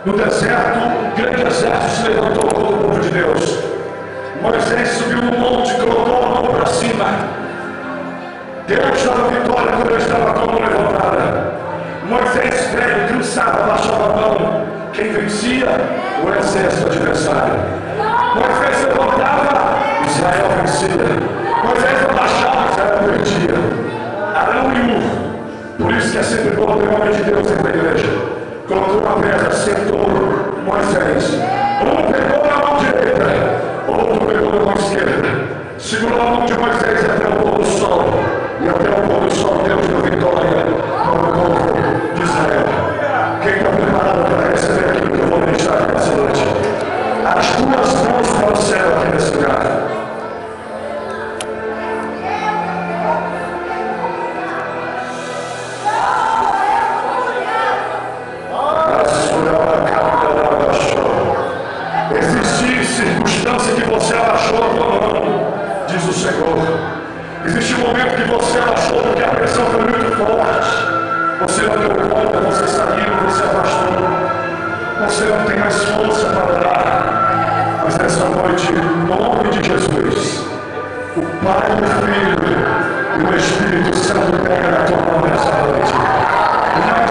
No deserto, um grande exército se levantou contra o povo de Deus. Moisés subiu no monte, colocou a mão para cima. Deus dava vitória quando ele estava com a mão levantada. Moisés, velho, cansado, baixava a mão. Quem vencia? O exército adversário. Moisés levantava, Israel vencia. Moisés abaixava, Israel perdia. Arão e Ur. Por isso que é sempre bom ter um homem de Deus dentro da igreja. Colocou uma pedra, sentou Moisés. Um pegou na mão direita, outro pegou na mão esquerda. Segurou a mão de Moisés até o pôr do sol. E até o pôr do sol Deus deu vitória para o povo de Israel. Quem está preparado para receber aquilo que eu vou ministrar aqui nessa noite? As tuas mãos para o céu aqui nesse lugar. Circunstância que você abaixou a tua mão, diz o Senhor. Existe um momento que você abaixou porque a pressão foi muito forte. Você não deu conta, você saiu, você abaixou. Você não tem mais força para dar. Mas nessa noite, em nome de Jesus, o Pai, o Filho e o Espírito Santo pega na tua mão nessa noite. Mais